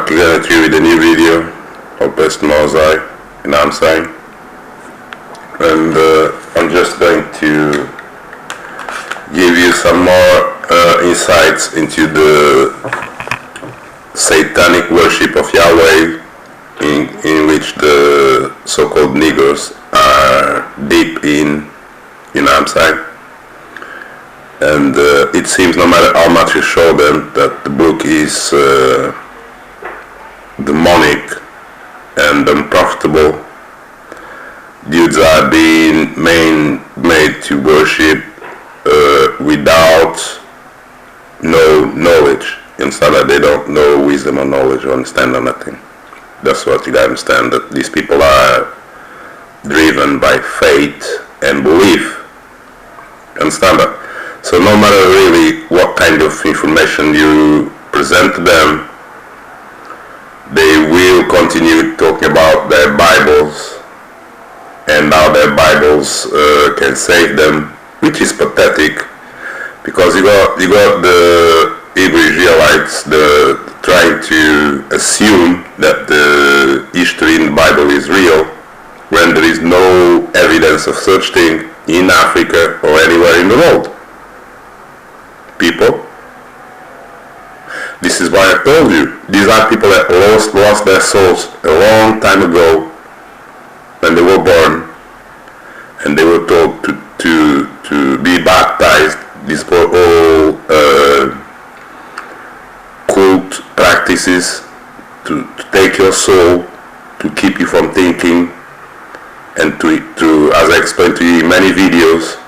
back again at you with a new video. Hope it's Mosai, you know what I'm saying? And I'm just going to give you some more insights into the satanic worship of Yahweh in which the so-called niggers are deep in, you know what I'm saying? And it seems no matter how much you show them that the book is demonic and unprofitable, dudes are being made to worship without no knowledge. You understand that they don't know wisdom or knowledge or understand or nothing. That's what you gotta understand, that these people are driven by faith and belief. You understand that? So no matter really what kind of information you present to them, they will continue talking about their Bibles and how their Bibles can save them, which is pathetic, because you got the Hebrew Israelites trying to assume that the history in the Bible is real when there is no evidence of such thing in Africa or anywhere in the world. People, this is why I told you, these are people that lost their souls a long time ago when they were born, and they were told to be baptized. These were all cult practices to take your soul, to keep you from thinking, and to as I explained to you in many videos,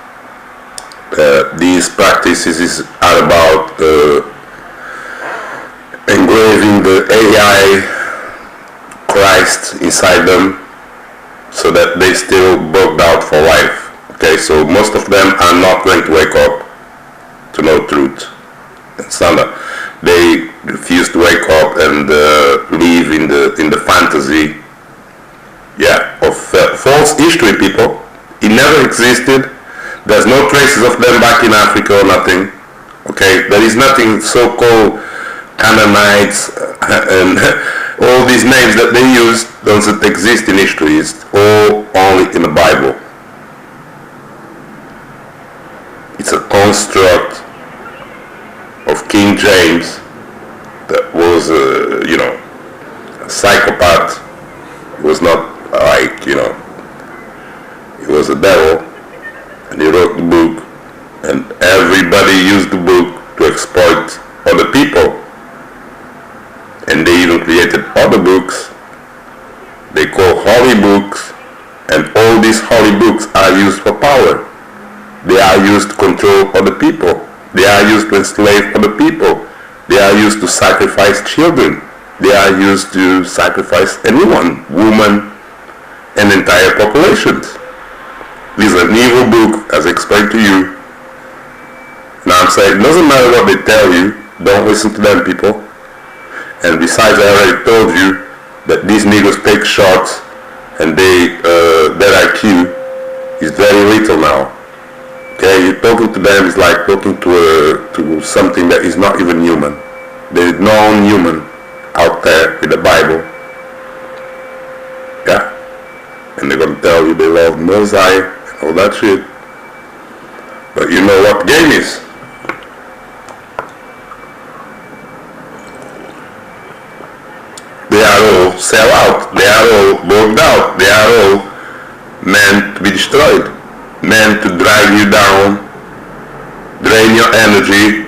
these practices are about engraving the AI Christ inside them so that they still bugged out for life. Okay, so most of them are not going to wake up to know truth. Understand that? They refuse to wake up and live in the fantasy, of false history, people. It never existed. There's no traces of them back in Africa or nothing. Okay, there is nothing so-called Canaanites and all these names that they use doesn't exist in history. It's all only in the Bible. It's a construct of King James that was, a psychopath. He was not like, he was a devil. And he wrote the book, and everybody used the book to exploit other people. And they even created other books they call holy books, and all these holy books are used for power. They are used to control other people. They are used to enslave other people. They are used to sacrifice children. They are used to sacrifice anyone, woman, and entire populations. This is an evil book, as I explained to you. Now I'm saying, it doesn't matter what they tell you, don't listen to them, people. And besides, I already told you that these niggas take shots, and their IQ is very little now. Okay, you're talking to them is like talking to something that is not even human. There is no human out there with the Bible. Yeah, and they're gonna tell you they love Mosai and all that shit. But you know what the game is? They are all sell out. They are all bogged out. They are all meant to be destroyed. Meant to drag you down, drain your energy.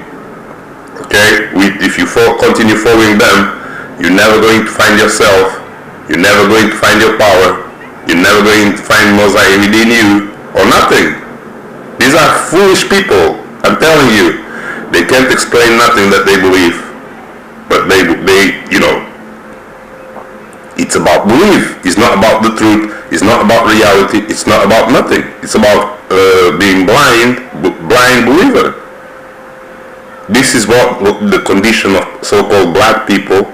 Okay, if you continue following them, you're never going to find yourself. You're never going to find your power. You're never going to find Mosai within you or nothing. These are foolish people. I'm telling you, they can't explain nothing that they believe. But they it's about belief. It's not about the truth. It's not about reality. It's not about nothing. It's about being blind believer. This is what the condition of so-called black people,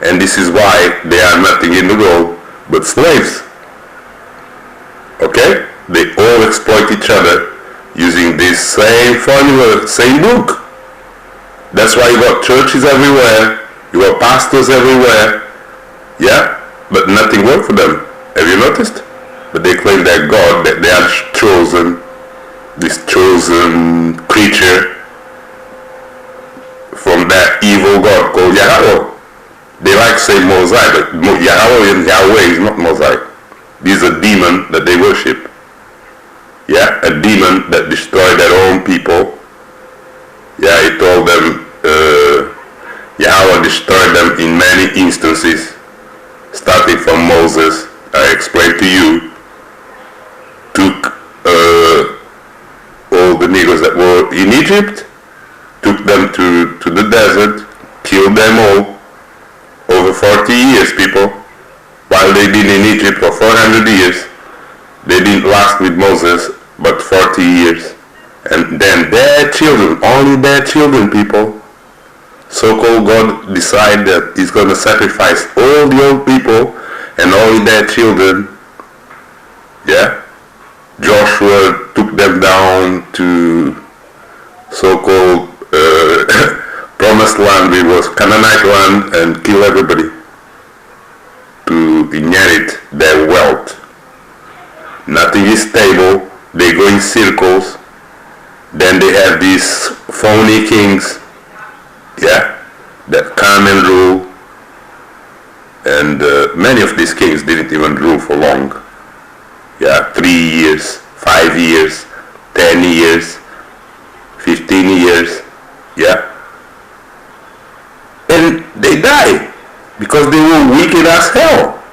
and this is why they are nothing in the world but slaves. Okay? They all exploit each other using this same formula, same book. That's why you got churches everywhere You have pastors everywhere, yeah, but nothing worked for them. Have you noticed? But they claim that God, that they are chosen, this chosen creature from that evil God called Yhwh. They like to say Mosai, but Yhwh is not Mosai. This is a demon that they worship. Yeah, a demon that destroyed their own people. Yeah, he told them, Yhwh destroyed them in many instances, starting from Moses. I explained to you, took all the niggas that were in Egypt, took them to the desert, killed them all, over 40 years, people. While they've been in Egypt for 400 years, they didn't last with Moses, but 40 years. And then their children, only their children, people, so-called God decided that he's going to sacrifice all the old people and only their children. Yeah? Joshua took them down to so-called promised land, it was Canaanite land, and kill everybody to inherit their wealth. Nothing is stable, they go in circles. Then they have these phony kings, yeah, that come and rule. And many of these kings didn't even rule for long. Yeah, 3 years, 5 years, 10 years, 15 years, yeah. And they die because they were wicked as hell.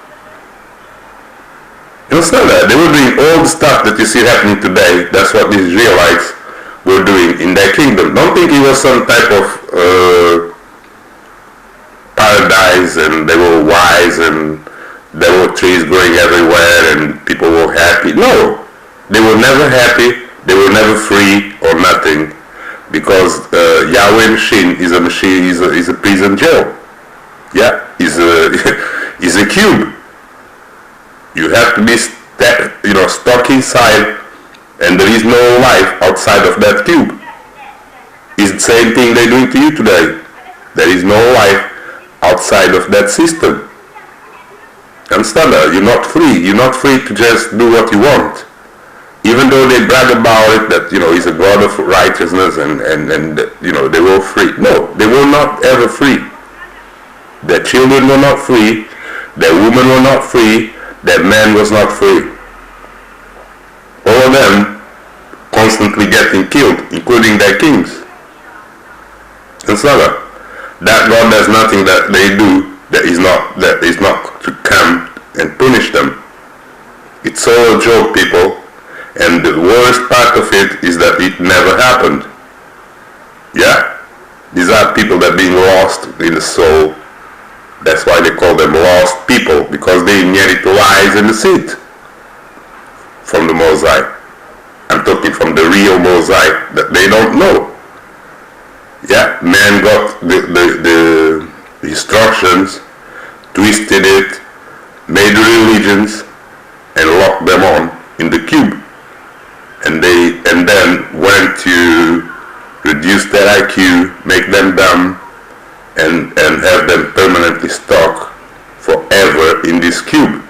You understand that? They were doing all the stuff that you see happening today. That's what these Israelites were doing in their kingdom. Don't think it was some type of paradise and they were wise and there were trees growing everywhere and people were happy. No, they were never happy. They were never free or nothing, because Yhwh machine is a machine, is a prison jail. Yeah, is a cube. You have to be stuck inside, and there is no life outside of that cube. It's the same thing they're doing to you today. There is no life outside of that system. Understand that? You're not free. You're not free to just do what you want. Even though they brag about it, that he's a God of righteousness and they were free. No, they were not ever free. Their children were not free. Their women were not free. Their man was not free. All of them constantly getting killed, including their kings. Understand that? That God does nothing that they do that is not to come and punish them. It's all a joke, people. And the worst part of it is that it never happened. Yeah? These are people that are being lost in the soul. That's why they call them lost people, because they inherit lies and deceit from the Mosai. I'm talking from the real Mosai that they don't know. Yeah? Man got the instructions, twisted it, made religions, and locked them on in the cube. And then went to reduce their IQ, make them dumb, and have them permanently stuck forever in this cube.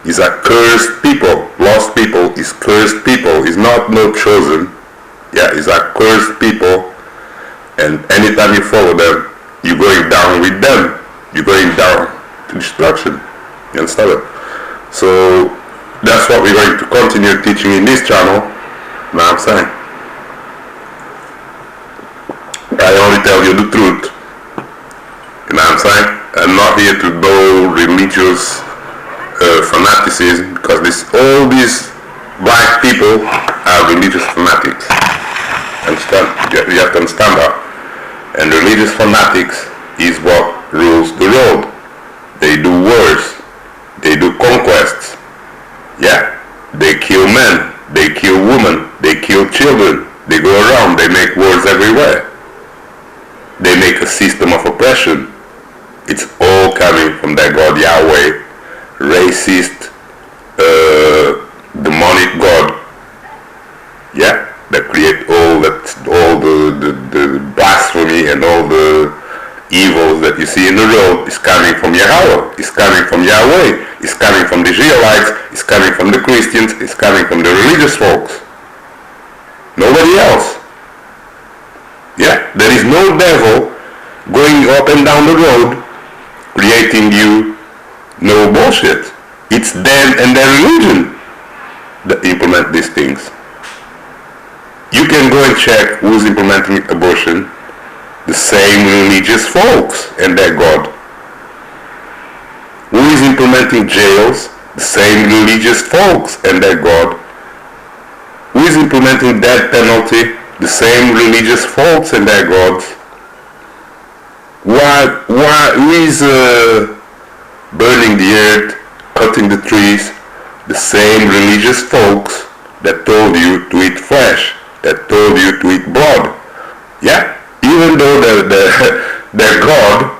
These are cursed people. Lost people is cursed people. It's not no chosen. Yeah, it's are cursed people. And anytime you follow them, you're going down with them. You're going down to destruction. You understand it? So that's what we're going to continue teaching in this channel. You know what I'm saying? I only tell you the truth. You know what I'm saying? I'm not here to do religious fanaticism, because all these black people are religious fanatics. Understand? You have to understand that. And religious fanatics is what rules the world. They do wars. They do conquests. Yeah? They kill men. They kill women. They kill children. They go around. They make wars everywhere. They make a system of oppression. It's all coming from that God Yhwh, racist, demonic God. Yeah, that create all the blasphemy and all the evils that you see in the road is coming from Yhwh, is coming from Yahweh, is coming from the Israelites, is coming from the Christians, is coming from the religious folks. Nobody else. Yeah, there is no devil going up and down the road creating you no bullshit. It's them and their religion that implement these things. You can go and check who's implementing abortion. The same religious folks and their God. Who is implementing jails? The same religious folks and their God. Who is implementing death penalty? The same religious folks and their gods. Who is burning the earth, cutting the trees? The same religious folks that told you to eat flesh, that told you to eat blood. Yeah, even though their God,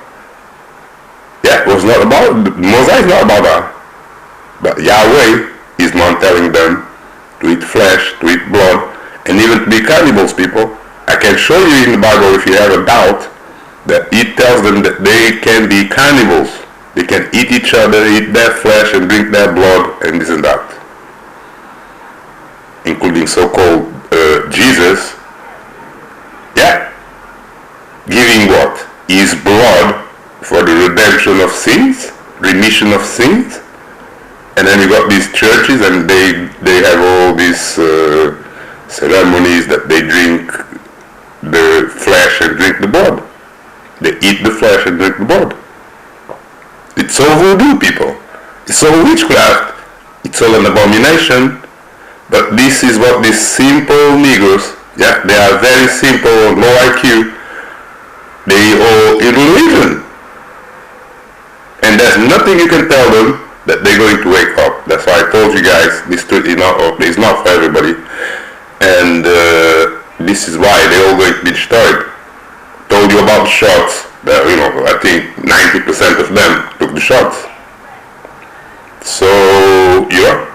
yeah, was not about, Mosaic is not about that. But Yahweh is not telling them to eat flesh, to eat blood, and even to be cannibals, people. I can show you in the Bible, if you have a doubt, that it tells them that they can be cannibals. They can eat each other, eat their flesh and drink their blood, and this and that. Including so-called Jesus. Yeah. Giving what? His blood for the redemption of sins, remission of sins. And then you got these churches and they have all these ceremonies that they drink the flesh and drink the blood. They eat the flesh and drink the blood. It's all voodoo, people. It's all witchcraft. It's all an abomination. But this is what these simple niggers, yeah, they are very simple, low IQ. They all in religion. And there's nothing you can tell them that they're going to wake up. That's why I told you guys, this truth is not for everybody. And this is why they're all going to be destroyed. Told you about the shots. That, you know, I think 90% of them took the shots. So, yeah,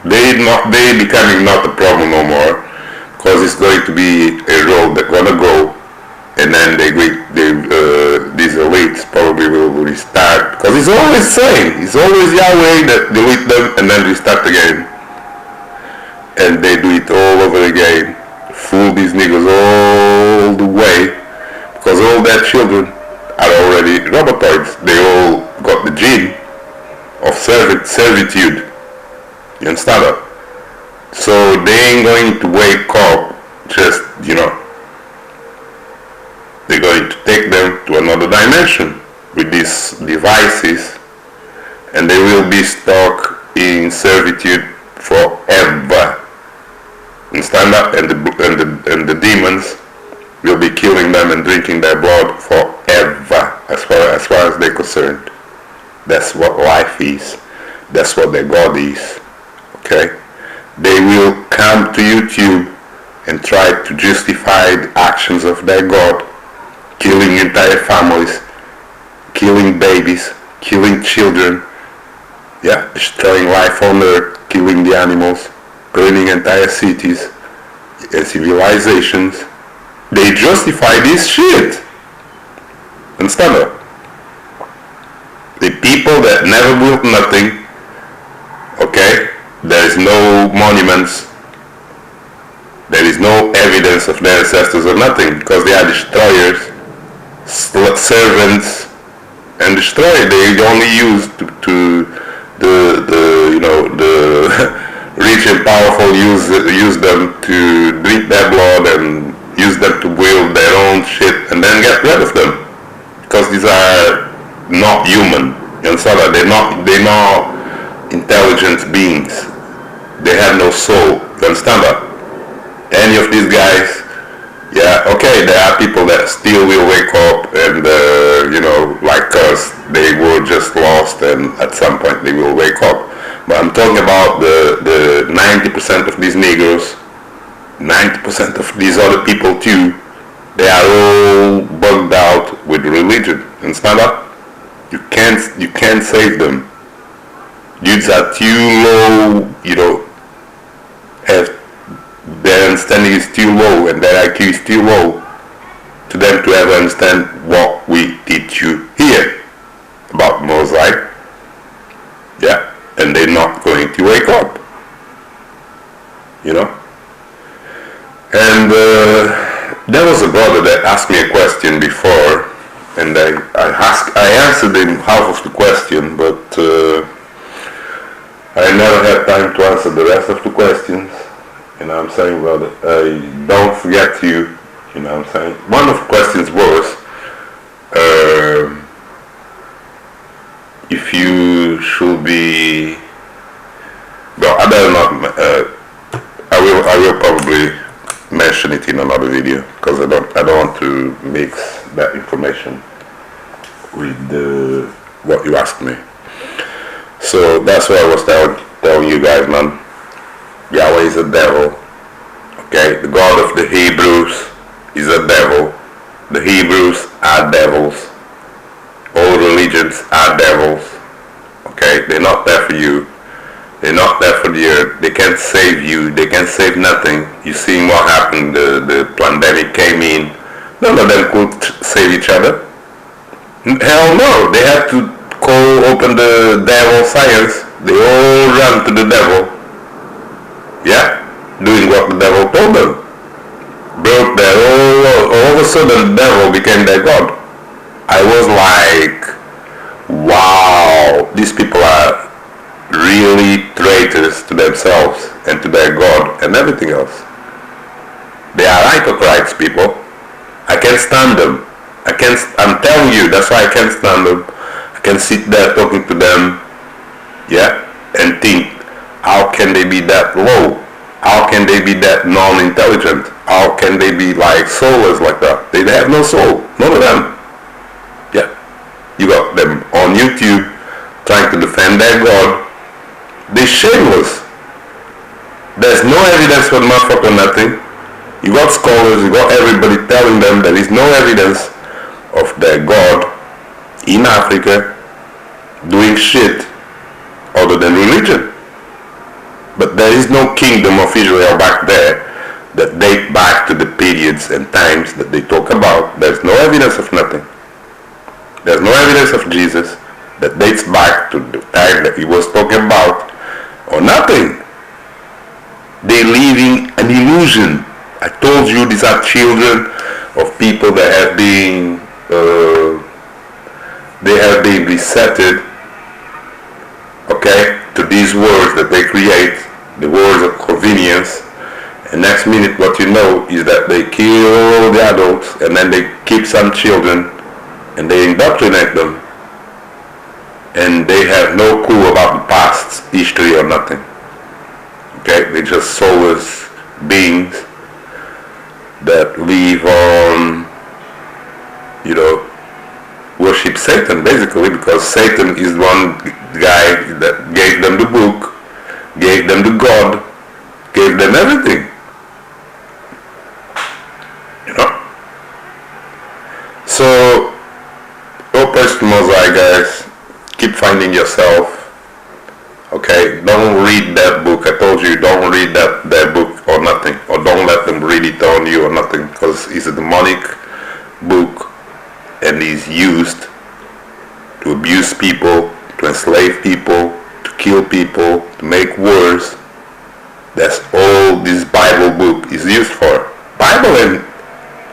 they becoming not a problem no more, because it's going to be a road that's gonna go, and then these elites probably will restart, because it's always the same. It's always Yahweh that delete them and then restart again, and they do it all over again, fool these niggas all the way. Because all their children are already robotoids. They all got the gene of servitude. You understand that? So they ain't going to wake up just, you know. They're going to take them to another dimension with these devices, and they will be stuck in servitude forever. Understand that? And the demons will be killing them and drinking their blood forever, as far as they're concerned. That's what life is. That's what their God is. Okay? They will come to YouTube and try to justify the actions of their God, killing entire families, killing babies, killing children, yeah, destroying life on earth, killing the animals, burning entire cities and civilizations. They justify this shit. Understand that? The people that never built nothing, okay, there is no monuments, there is no evidence of their ancestors or nothing, because they are destroyers, servants, and destroyed. They only use to the rich and powerful use them to drink their blood and use them to build their own shit and then get rid of them, because these are not human. You understand that? They're not intelligent beings. They have no soul. You understand that? Any of these guys, yeah, okay, there are people that still will wake up and like us, they were just lost and at some point they will wake up. But I'm talking about the 90% of these niggers, 90% of these other people too. They are all bugged out with religion. Understand that? You can't save them. Dudes are too low, their understanding is too low and their IQ is too low to them to ever understand what we teach you here about Mosaic. Yeah, and they're not going to wake up. You know? And there was a brother that asked me a question before, and I answered him half of the question, but I never had time to answer the rest of the questions. You know what I'm saying, brother? Don't forget you know what I'm saying? One of the questions was, if you should be, well, I better not, I will probably mention it in another video, because I don't want to mix that information with what you asked me. So that's what I was telling you guys, man. Yahweh is a devil. Okay, the God of the Hebrews is a devil. The Hebrews are devils. All religions are devils. Okay, they're not there for you. They're not there for the earth. They can't save you. They can't save nothing. You seen what happened. The pandemic came in. None of them could save each other. Hell no. They had to open the devil science. They all ran to the devil. Yeah, doing what the devil told them. Broke their all of a sudden the devil became their God. I was like, wow, these people are really traitors to themselves and to their God and everything else. They are hypocrites, people. I can't stand them. I'm telling you, that's why I can't stand them. I can sit there talking to them, yeah, and think, how can they be that low? How can they be that non-intelligent? How can they be like soulless like that? They have no soul, none of them. Yeah, you got them on YouTube trying to defend their God. They're shameless. There's no evidence for the motherfucker, nothing. You got scholars, you got everybody telling them there is no evidence of their God in Africa doing shit other than religion. But there is no kingdom of Israel back there that date back to the periods and times that they talk about. There's no evidence of nothing. There's no evidence of Jesus that dates back to the time that he was talking about, or nothing. They're living an illusion. I told you these are children of people that have been resetted, okay, to these words that they create, the words of convenience, and next minute what you know is that they kill the adults and then they keep some children and they indoctrinate them, and they have no clue about the past history or nothing. Okay, they're just soulless beings that live on, you know, worship Satan basically, because Satan is one guy that gave them the book, gave them the God, gave them everything. You know? So, all praise to Mosaic, guys. Keep finding yourself. Okay? Don't read that book. I told you, don't read that book or nothing. Or don't let them read it on you or nothing, because it's a demonic book and is used to abuse people, to enslave people, to kill people, to make wars. That's all this Bible book is used for. Bible and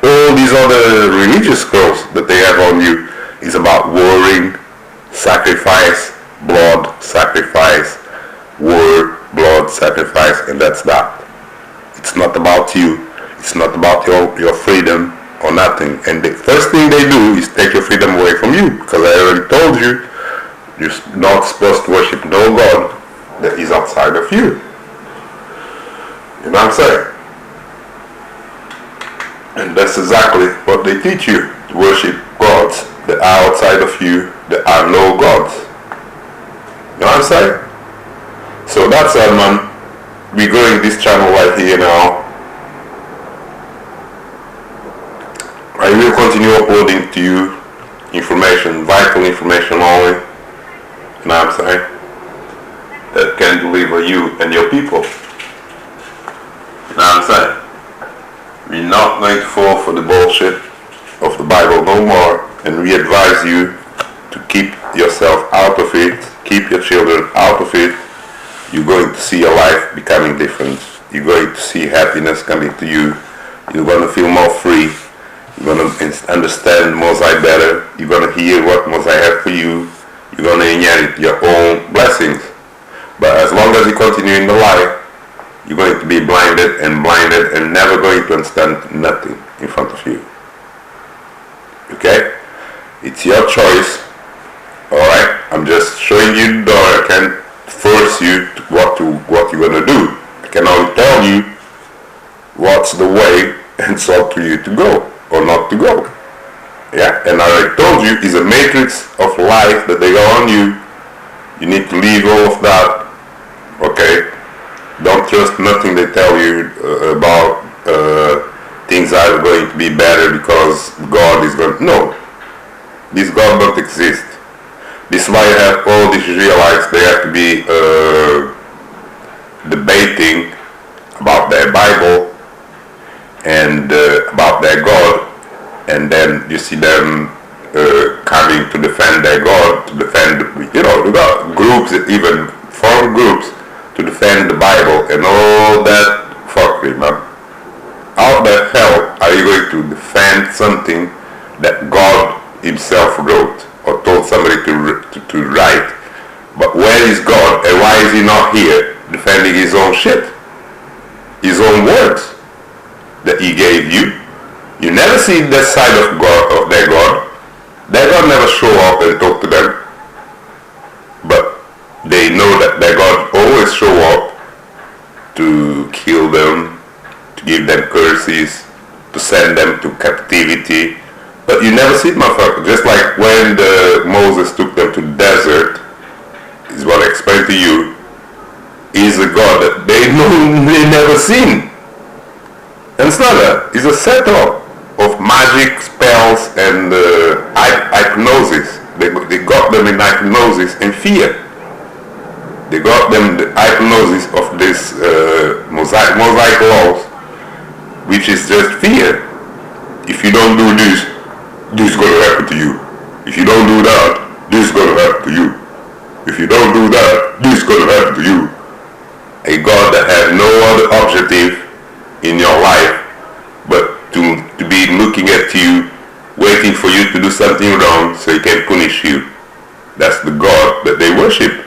all these other religious scrolls that they have on you is about warring, sacrifice, blood, sacrifice, war, blood, sacrifice, and that's that. It's not about you. It's not about your freedom or nothing. And the first thing they do is take your freedom away from you, because I already told you, you're not supposed to worship no God that is outside of you. You know what I'm saying? And that's exactly what they teach you, to worship gods that are outside of you, that are no gods. You know what I'm saying? So that's it, man. We're growing this channel right here now. I will continue uploading to you information, vital information only, you know what I'm saying, that can deliver you and your people. You know what I'm saying? We're not going to fall for the bullshit of the Bible no more. and we advise you to keep yourself out of it, keep your children out of it. You're going to see your life becoming different. You're going to see happiness coming to you. You're going to feel more free. You're going to understand Mosai better. You're going to hear what Mosai has for you. You're going to inherit your own blessings. But as long as you continue in the lie, you're going to be blinded and never going to understand nothing in front of you. Okay? It's your choice. Alright? I'm just showing you the door. I can't force you to what you're going to do. I can only tell you what's the way, and it's up to you to go or not to go. Yeah? And as I told you, it's a matrix of life that they go on you. You need to leave all of that. Okay? Don't trust nothing they tell you about things are going to be better because God is going to... No. This God don't exist. This is why you have all these Israelites. They have to be debating about their Bible and about their God, and then you see them coming to defend their God, to defend, you know, they got groups, even foreign groups, to defend the Bible and all that fuckery, man. How the hell are you going to defend something that God himself wrote or told somebody to write? But where is God, and why is he not here defending his own shit? His own words that he gave you. You never see that side of God, of their God. Their God never show up and talk to them. But they know that their God always show up to kill them, to give them curses, to send them to captivity. But you never see it, motherfucker. Just like when Moses took them to the desert, is what I explained to you, is a God that they never seen. And it's not that. It's a setup of magic, spells, and hypnosis. They got them in hypnosis and fear. They got them the hypnosis of this mosaic laws, which is just fear. If you don't do this, this is going to happen to you. If you don't do that, this is going to happen to you. If you don't do that, this is going to happen to you. A God that has no other objective in your life but to be looking at you, waiting for you to do something wrong so he can punish you. That's the God that they worship.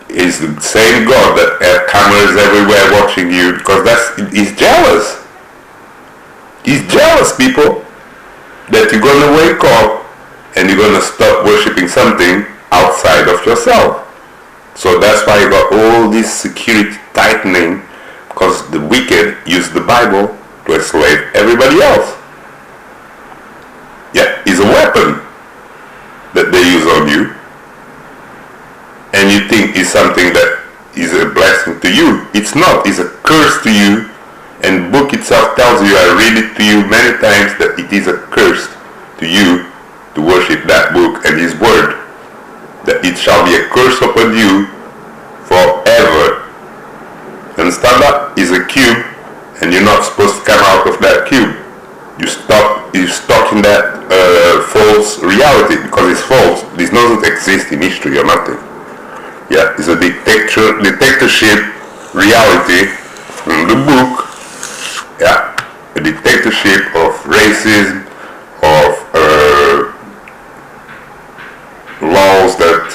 It's the same God that has cameras everywhere watching you, because he's jealous. He's jealous, people, that you're going to wake up and you're going to stop worshiping something outside of yourself. So that's why you got all this security tightening, because the wicked use the Bible to enslave everybody else. Yeah, it's a weapon that they use on you, and you think it's something that is a blessing to you. It's not. It's a curse to you, and the book itself tells you, I read it to you many times, that it is a curse to you to worship that book and his word, that it shall be a curse upon you forever. Understand that? It's a cube, and you're not supposed to come out of that cube. You're stuck in that false reality, because it's false. This doesn't exist in history or nothing. Yeah, it's a dictatorship reality from the book. Yeah, a dictatorship of racism, of laws that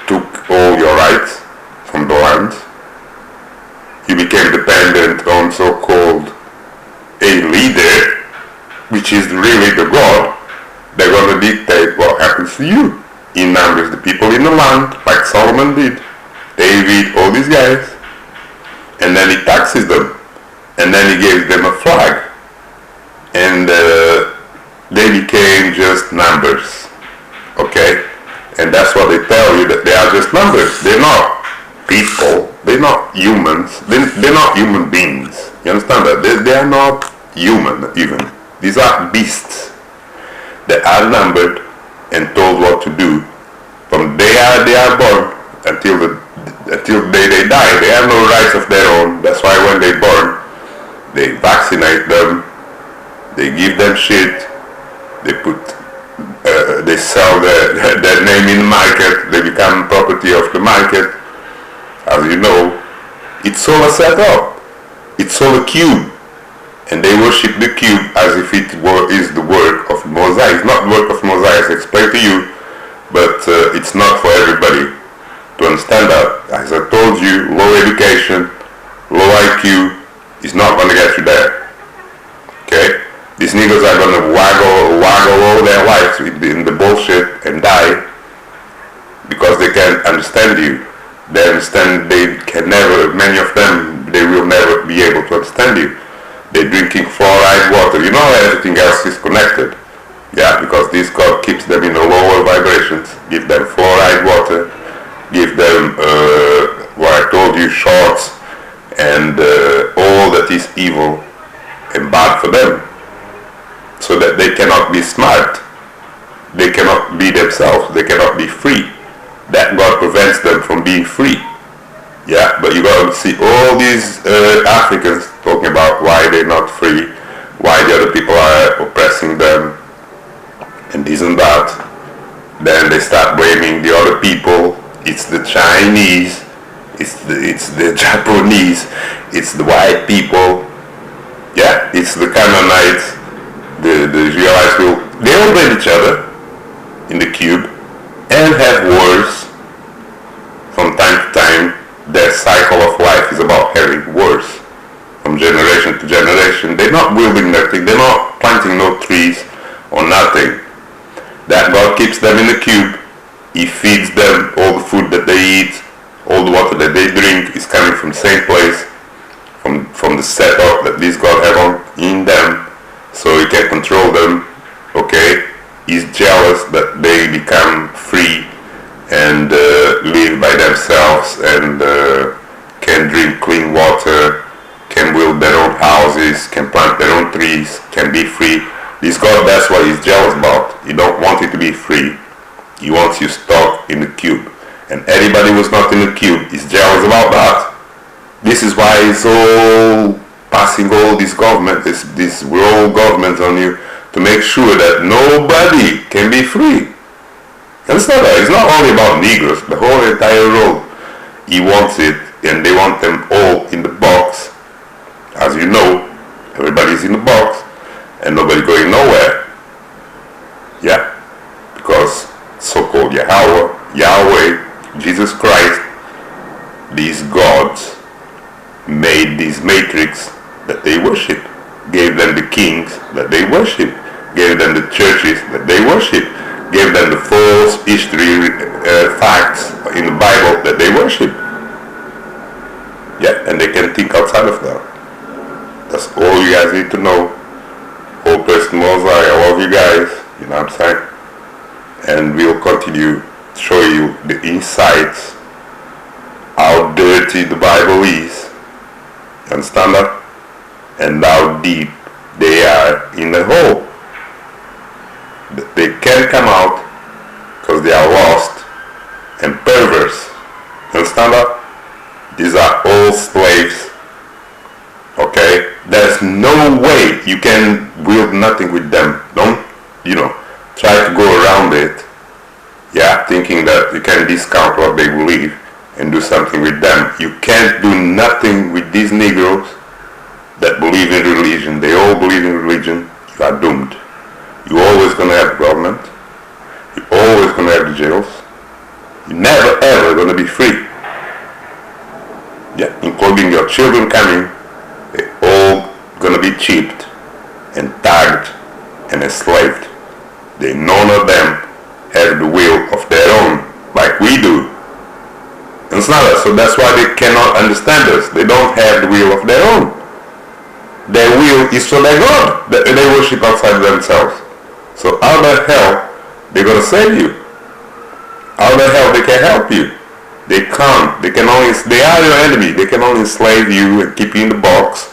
took all your rights from the land. You became dependent on so-called a leader, which is really the God. They're going to dictate what happens to you. He numbers the people in the land, like Solomon did, David, all these guys, and then he taxes them, and then he gives them a flag, and they became just numbers. Okay? And that's what they tell you, that they are just numbers. They're not people. They're not humans. They're not human beings. You understand that? They are not human even. These are beasts that are numbered and told what to do from the day they are born until the day they die. They have no rights of their own. That's why when they born, they vaccinate them, they give them shit, they put They sell their name in the market. They become property of the market. As you know, it's all a setup. It's all a cube. And they worship the cube as if it is the work of Mosiah. It's not the work of Mosiah, I explained to you, but it's not for everybody to understand that. As I told you, low education, low IQ is not going to get you there. Okay? These niggas are going to waggle all their lives in the bullshit and die because they can't understand you. They can never, many of them, they will never be able to understand you. They're drinking fluoride water. You know everything else is connected. Yeah, because this God keeps them in the lower vibrations. Give them fluoride water. Give them, what I told you, shorts and all that is evil and bad for them. So that they cannot be smart. They cannot be themselves. They cannot be free. That God prevents them from being free. Yeah, but you got to see all these Africans talking about why they're not free, why the other people are oppressing them, and this and that. Then they start blaming the other people. It's the Chinese, it's the Japanese, it's the white people. Yeah, it's the Canaanites, the Israelites. They all blame each other in the cube and have wars from time to time. Their cycle of life is about having wars from generation to generation. They're not building nothing. They're not planting no trees or nothing. That God keeps them in the cube. He feeds them all the food that they eat, all the water that they drink is coming from the same place, from the setup that this God have in them, so He can control them. Okay, He's jealous that they become free and live by themselves and can drink clean water, can build their own houses, can plant their own trees, can be free. This God, that's what He's jealous about. He don't want you to be free. He wants you stuck in the cube. And anybody who's not in the cube is jealous about that. This is why He's all passing all this government, this world government on you to make sure that nobody can be free. And it's not only about Negroes, the whole entire world. He wants it, and they want them all in the box. As you know, everybody's in the box, and nobody going nowhere. Yeah, because so-called Yahweh, Jesus Christ, these gods made this matrix that they worship, gave them the kings that they worship, gave them the churches that they worship, gave them the false history facts in the Bible that they worship. Yeah, and they can think outside of that. That's all you guys need to know. Whole person Mosiah, I love you guys, you know what I'm saying? And we'll continue to show you the insights, how dirty the Bible is. You understand that? And how deep they are in the hole. They can't come out because they are lost and perverse. You understand that? These are all slaves. Okay? There's no way you can build nothing with them. Don't, try to go around it. Yeah, thinking that you can discount what they believe and do something with them. You can't do nothing with these Negroes that believe in religion. They all believe in religion. You are doomed. You're always going to have the government. You're always going to have the jails. You're never ever going to be free. Yeah, including your children coming. They're all going to be cheated and tagged and enslaved. None of them have the will of their own like we do. And it's not us, so that's why they cannot understand us. They don't have the will of their own. Their will is for their God that they worship outside of themselves. So how the hell they're going to save you? How the hell they can help you? They can't. They are your enemy. They can only enslave you and keep you in the box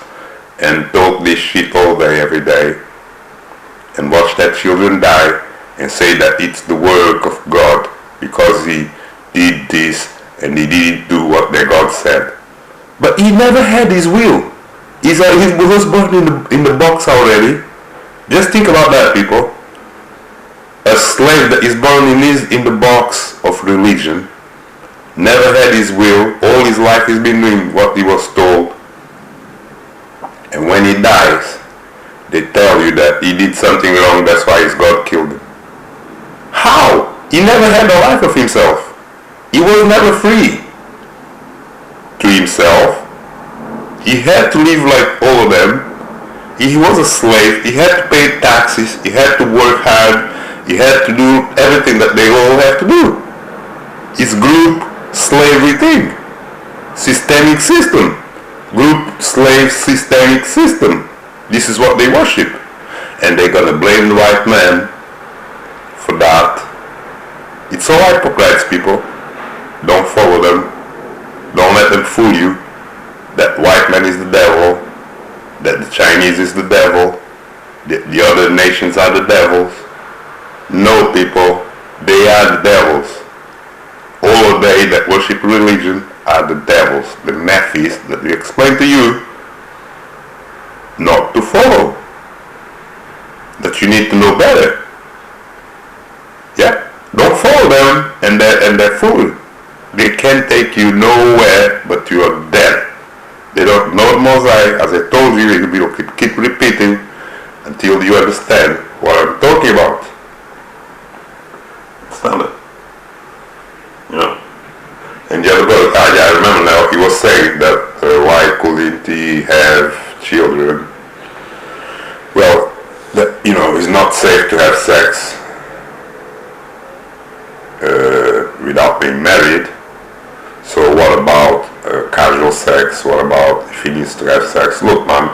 and talk this shit all day, every day. And watch their children die and say that it's the work of God because He did this and He didn't do what their God said. But He never had His will. He was born in the box already. Just think about that, people. A slave that is born in the box of religion, never had his will, all his life he's been doing what he was told, and when he dies, they tell you that he did something wrong, that's why his God killed him. How? He never had a life of himself. He was never free to himself. He had to live like all of them. He was a slave. He had to pay taxes. He had to work hard. He had to do everything that they all have to do. It's group slavery thing. Systemic system. Group slave systemic system. This is what they worship. And they're gonna blame the white man for that. It's all hypocrites, people. Don't follow them. Don't let them fool you. That white man is the devil. That the Chinese is the devil. The other nations are the devils. No, people. They are the devils. All of they that worship religion are the devils. The Nephis that we explained to you not to follow. That you need to know better. Yeah. Don't follow them and they're fool. They can't take you nowhere but you are dead. They don't know the Mosaic. As I told you, you will keep repeating until you understand what I'm talking about. Understand it? You know? And the other brother, I remember now, he was saying that why couldn't he have children? Well, that, you know, it's not safe to have sex without being married. So what about casual sex? What about if he needs to have sex? Look, man,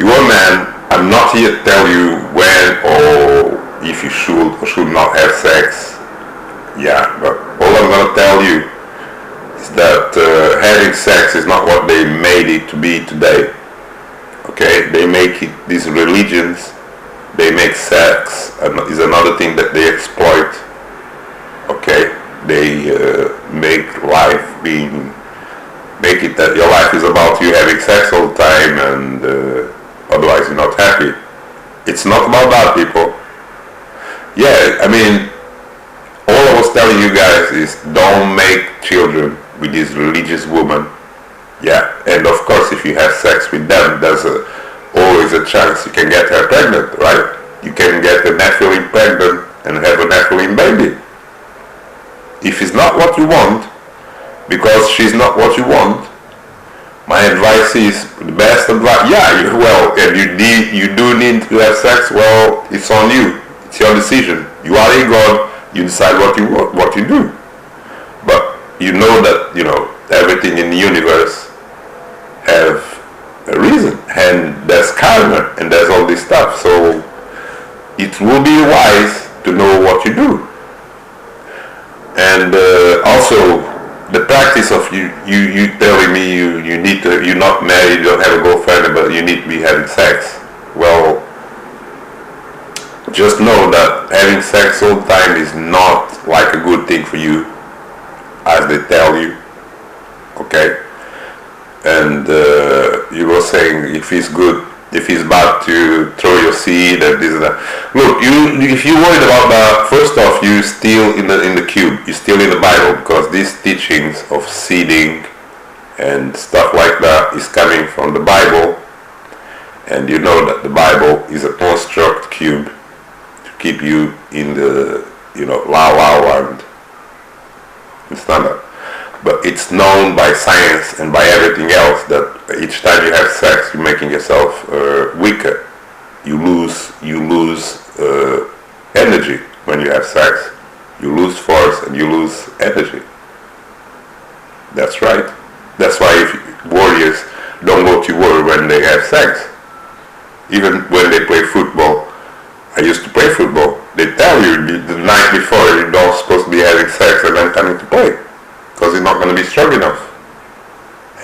you're a man. I'm not here to tell you when or if you should or should not have sex. Yeah, but all I'm going to tell you is that having sex is not what they made it to be today. Okay, they make it, these religions, they make sex is another thing that they exploit. Okay, they make life make it that your life is about you having sex all the time and otherwise you're not happy. It's not about that, people. Yeah, I mean, all I was telling you guys is don't make children with this religious woman. Yeah, and of course if you have sex with them, there's always a chance you can get her pregnant, right? You can get a Nephilim pregnant and have a Nephilim baby. If it's not what you want, because she's not what you want, my advice is the best advice. Yeah, well, and you do need to have sex. Well, it's on you. It's your decision. You are a God. You decide what you want, what you do. But you know that everything in the universe have a reason, and there's karma, and there's all this stuff. So it will be wise to know what you do. And also the practice of you telling me you need to, you're not married, you don't have a girlfriend, but you need to be having sex. Well, just know that having sex all the time is not like a good thing for you, as they tell you. Okay? And you were saying if it's good, if it's bad to throw your seed and this and that. Look, if you're worried about that, first off, you're still in the cube. You're still in the Bible, because these teachings of seeding and stuff like that is coming from the Bible, and you know that the Bible is a construct cube to keep you in the la land. Understand that? But it's known by science and by everything else that each time you have sex, you're making yourself weaker. You lose energy when you have sex. You lose force and you lose energy. That's right. That's why if warriors don't go to war when they have sex. Even when they play football. I used to play football. They tell you the night before you're not supposed to be having sex and then coming to play. Because you're not going to be strong enough.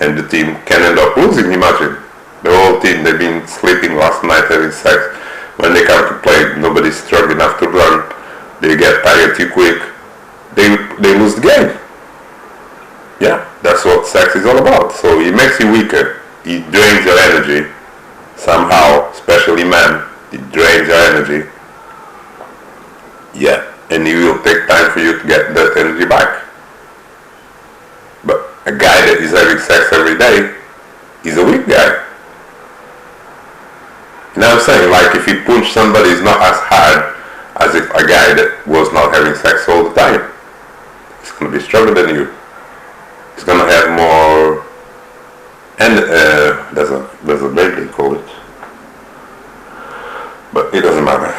And the team can end up losing, imagine. The whole team, they've been sleeping last night having sex. When they come to play, nobody's strong enough to run. They get tired too quick. They lose the game. Yeah, that's what sex is all about. So it makes you weaker. It drains your energy. Somehow, especially men, it drains your energy. Yeah, and it will take time for you to get that energy back. But a guy that is having sex every day is a weak guy. You know what I'm saying? Like if you punch somebody, it's not as hard as if a guy that was not having sex all the time. He's gonna be stronger than you. He's gonna have more, and there's a name they call it, but it doesn't matter.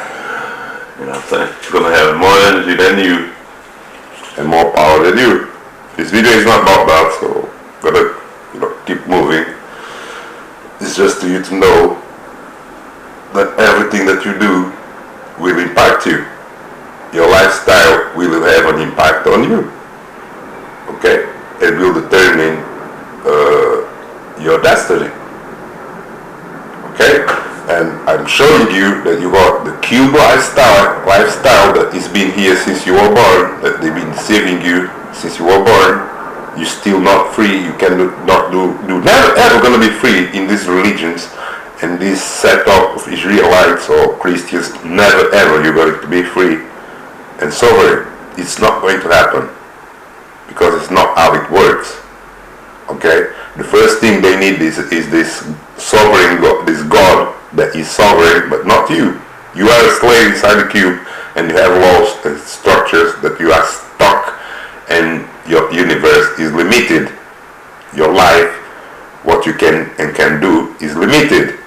You know what I'm saying? He's gonna have more energy than you and more power than you. This video is not about that, so gotta keep moving. It's just for you to know that everything that you do will impact you. Your lifestyle will have an impact on you. Okay? It will determine your destiny. Okay? And I'm showing you that you got the cube lifestyle that has been here since you were born, that they've been deceiving you since you were born. You're still not free. You cannot never ever gonna be free in these religions and this setup of Israelites or Christians. Never ever you're going to be free and sovereign. It's not going to happen because it's not how it works. Okay? The first thing they need is this sovereign God, this God that is sovereign, but not you. You are a slave inside the cube, and you have laws and structures that you are stuck, and your universe is limited. Your life, what you can and can do, is limited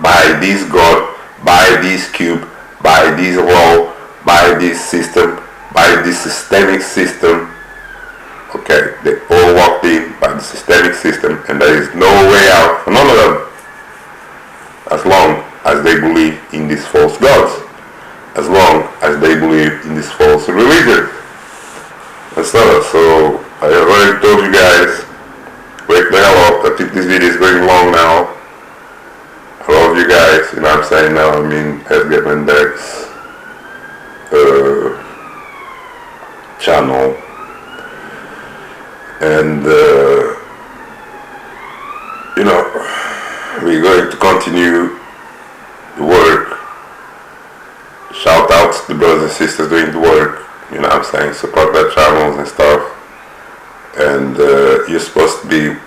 by this God, by this cube, by this law, by this system, by this systemic system. Okay, they all walked in by the systemic system, and there is no way out for none of them, as long as they believe in these false gods, as long as they believe in this false religion. That's not. So I have already told you guys, wake the hell up. I think this video is going long now. I love you guys. You know what I'm saying now? I mean, SGF Index channel. And we're going to continue the work. Shout out to the brothers and sisters doing the work. You know what I'm saying? Support their channels and stuff. And you're supposed to be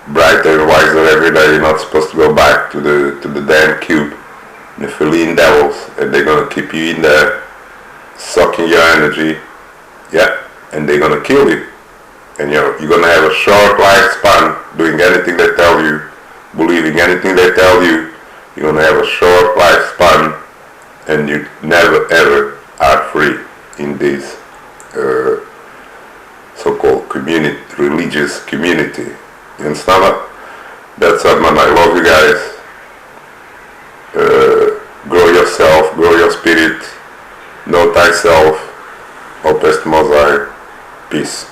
brighter and wiser every day. You're not supposed to go back to the damn cube. Nefilim devils, and they're gonna keep you in there, sucking your energy. Yeah, and they're gonna kill you. And you're gonna have a short lifespan doing anything they tell you, believing anything they tell you. You're gonna have a short lifespan, and you never ever are free in this so-called community, religious community. You understand that? That's it, man. I love you guys. Grow yourself, grow your spirit, know thyself. Opest Mosai. Peace.